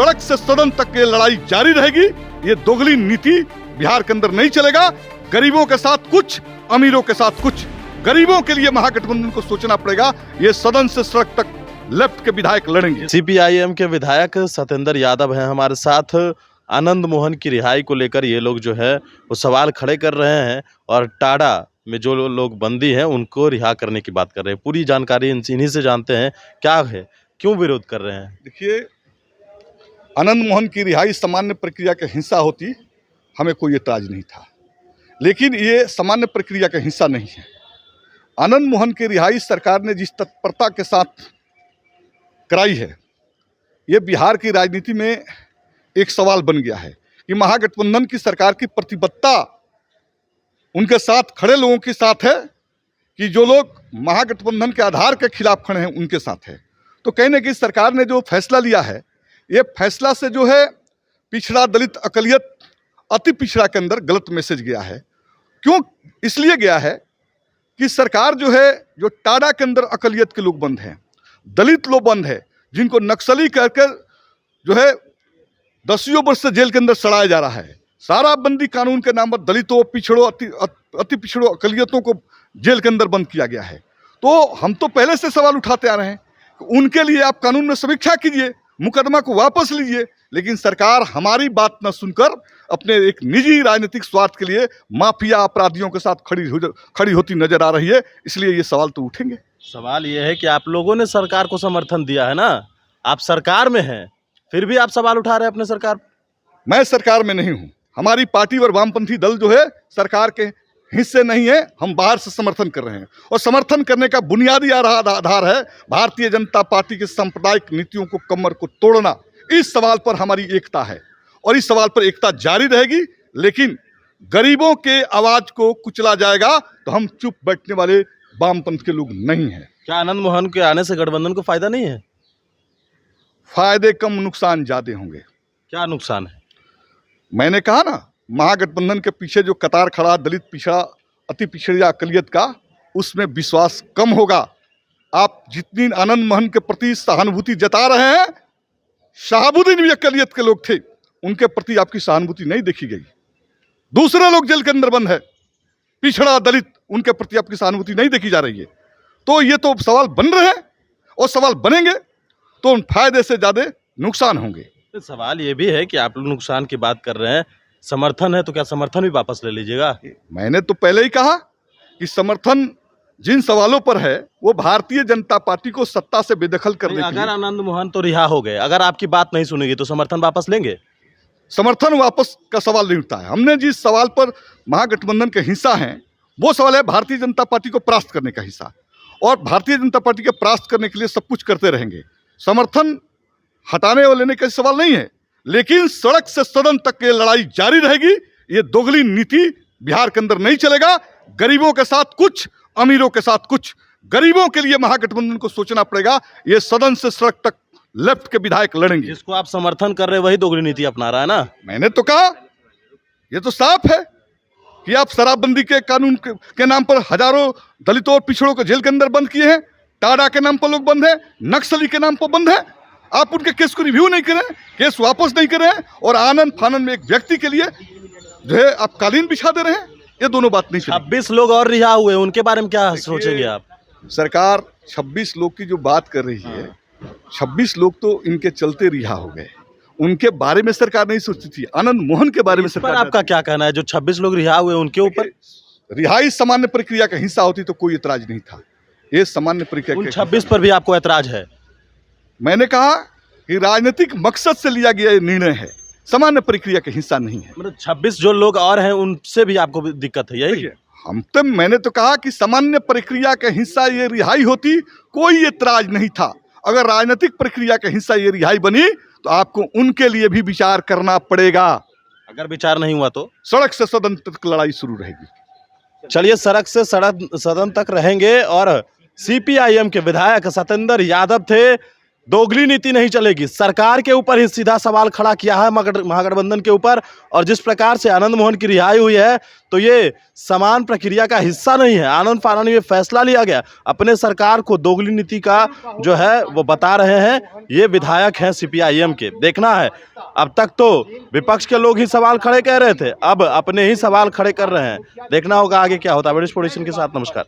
सड़क से सदन तक ये लड़ाई जारी रहेगी। ये दोगली नीति बिहार के अंदर नहीं चलेगा। गरीबों के साथ कुछ, अमीरों के साथ कुछ। गरीबों के लिए महागठबंधन को सोचना पड़ेगा। ये सदन से सड़क तक लेफ्ट के विधायक लड़ेंगे। सीपीआईएम के विधायक सत्येंद्र यादव हैं हमारे साथ। आनंद मोहन की रिहाई को लेकर ये लोग जो है वो सवाल खड़े कर रहे हैं और टाडा में जो लोग बंदी हैं उनको रिहा करने की बात कर रहे हैं। पूरी जानकारी इन्हीं से जानते हैं क्या है, क्यों विरोध कर रहे हैं। देखिए, आनंद मोहन की रिहाई सामान्य प्रक्रिया का हिस्सा होती, हमें कोई एतराज नहीं था, लेकिन ये सामान्य प्रक्रिया का हिस्सा नहीं है। आनंद मोहन की रिहाई सरकार ने जिस तत्परता के साथ कराई है, ये बिहार की राजनीति में एक सवाल बन गया है कि महागठबंधन की सरकार की प्रतिबद्धता उनके साथ खड़े लोगों के साथ है कि जो लोग महागठबंधन के आधार के खिलाफ खड़े हैं उनके साथ है। तो कहीं ना कहीं सरकार ने जो फैसला लिया है, ये फैसला से जो है पिछड़ा, दलित, अकलियत, अति पिछड़ा के अंदर गलत मैसेज गया है। क्यों इसलिए गया है कि सरकार जो है, जो टाडा के अंदर अकलियत के लोग बंद हैं, दलित लोग बंद है, जिनको नक्सली कहकर जो है 10 वर्ष से जेल के अंदर सड़ाया जा रहा है। शराबबंदी कानून के नाम पर दलितों, पिछड़ों, अति पिछड़ों, अकलियतों को जेल के अंदर बंद किया गया है। तो हम तो पहले से सवाल उठाते आ रहे हैं कि उनके लिए आप कानून में समीक्षा कीजिए, मुकदमा को वापस लीजिए। लेकिन सरकार हमारी बात न सुनकर अपने एक निजी राजनीतिक स्वार्थ के लिए माफिया अपराधियों के साथ खड़ी होती नजर आ रही है। इसलिए ये सवाल तो उठेंगे। सवाल ये है कि आप लोगों ने सरकार को समर्थन दिया है ना, आप सरकार में हैं, फिर भी आप सवाल उठा रहे हैं अपने सरकार। मैं सरकार में नहीं हूं, हमारी पार्टी और वामपंथी दल जो है सरकार के हिस्से नहीं है। हम बाहर से समर्थन कर रहे हैं और समर्थन करने का बुनियादी आधार है भारतीय जनता पार्टी के सांप्रदायिक नीतियों को, कमर को तोड़ना। इस सवाल पर हमारी एकता है और इस सवाल पर एकता जारी रहेगी। लेकिन गरीबों के आवाज को कुचला जाएगा तो हम चुप बैठने वाले वामपंथ के लोग नहीं हैं। क्या आनंद मोहन के आने से गठबंधन को फायदा नहीं है? फायदे कम, नुकसान ज्यादा होंगे। क्या नुकसान है? मैंने कहा ना, महागठबंधन के पीछे जो कतार खड़ा दलित, पिछड़ा, अति पिछड़ा, अकलियत का, उसमें विश्वास कम होगा। आप जितनी आनंद मोहन के प्रति सहानुभूति जता रहे हैं, शहाबुद्दीन भी अकलियत के लोग थे, उनके प्रति आपकी सहानुभूति नहीं देखी गई। दूसरे लोग जेल के अंदर बंद है, पिछड़ा, दलित, उनके प्रति आपकी सहानुभूति नहीं देखी जा रही है। तो ये तो सवाल बन रहे हैं और सवाल बनेंगे तो उन फायदे से ज्यादा नुकसान होंगे। तो सवाल ये भी है कि आप लोग नुकसान की बात कर रहे हैं, समर्थन है तो क्या समर्थन भी वापस ले लीजिएगा? मैंने तो पहले ही कहा कि समर्थन जिन सवालों पर है वो भारतीय जनता पार्टी को सत्ता से बेदखल करने। अगर आनंद मोहन तो रिहा हो गए, अगर आपकी बात नहीं सुनेगी तो समर्थन वापस लेंगे? समर्थन वापस का सवाल नहीं उठता है। हमने जिस सवाल पर महागठबंधन के हिस्सा हैं वो सवाल है भारतीय जनता पार्टी को परास्त करने का हिस्सा, और भारतीय जनता पार्टी के परास्त करने के लिए सब कुछ करते रहेंगे। समर्थन हटाने और लेने का सवाल नहीं है, लेकिन सड़क से सदन तक ये लड़ाई जारी रहेगी। ये दोगली नीति बिहार के अंदर नहीं चलेगा। गरीबों के साथ कुछ, अमीरों के साथ कुछ। गरीबों के लिए महागठबंधन को सोचना पड़ेगा। ये सदन से सड़क तक लेफ्ट के विधायक लड़ेंगे। जिसको आप समर्थन कर रहे हैं वही दोगली नीति अपना रहा है ना। मैंने तो कहा, ये तो साफ है कि आप शराबबंदी के कानून के नाम पर हजारों दलितों और पिछड़ों को जेल के अंदर बंद किए हैं, टाडा के नाम पर लोग बंद हैं, नक्सली के नाम पर बंद है। आप उनके केस को रिव्यू नहीं करें, केस वापस नहीं करें, और आनंद फानंद में एक व्यक्ति के लिए जो है आप कालीन बिछा दे रहे हैं। ये दोनों बात नहीं। 26 लोग और रिहा हुए, उनके बारे में क्या सोचेंगे आप? सरकार 26 लोग की जो बात कर रही है, 26 लोग तो इनके चलते रिहा हो गए, उनके बारे में सरकार नहीं सोचती थी। आनंद मोहन के बारे में सरकार। आपका क्या कहना है? जो 26 लोग रिहा हुए उनके ऊपर रिहाई सामान्य प्रक्रिया का हिस्सा होती तो कोई एतराज नहीं था। ये सामान्य प्रक्रिया 26 पर भी आपको एतराज है? मैंने कहा कि राजनीतिक मकसद से लिया गया निर्णय है, सामान्य प्रक्रिया का हिस्सा नहीं है। मतलब 26 जो लोग और हैं उनसे भी आपको दिक्कत है, यही? मैंने तो कहा कि सामान्य प्रक्रिया का हिस्सा ये रिहाई होती, कोई एतराज नहीं था। अगर राजनीतिक प्रक्रिया का हिस्सा ये रिहाई बनी तो आपको उनके लिए भी विचार करना पड़ेगा। अगर विचार नहीं हुआ तो सड़क से सदन तक लड़ाई शुरू रहेगी। चलिए, सड़क से सदन तक रहेंगे। और सीपीआईएम के विधायक सत्येंद्र यादव थे दोगली नीति नहीं चलेगी। सरकार के ऊपर ही सीधा सवाल खड़ा किया है महागठबंधन के ऊपर। और जिस प्रकार से आनंद मोहन की रिहाई हुई है तो ये समान प्रक्रिया का हिस्सा नहीं है। आनंद फानन में फैसला लिया गया, अपने सरकार को दोगली नीति का जो है वो बता रहे हैं। ये विधायक हैं CPIM के। देखना है, अब तक तो विपक्ष के लोग ही सवाल खड़े कर रहे थे, अब अपने ही सवाल खड़े कर रहे हैं। देखना होगा आगे क्या होता है। ब्रिटिश प्रोडक्शन के साथ नमस्कार।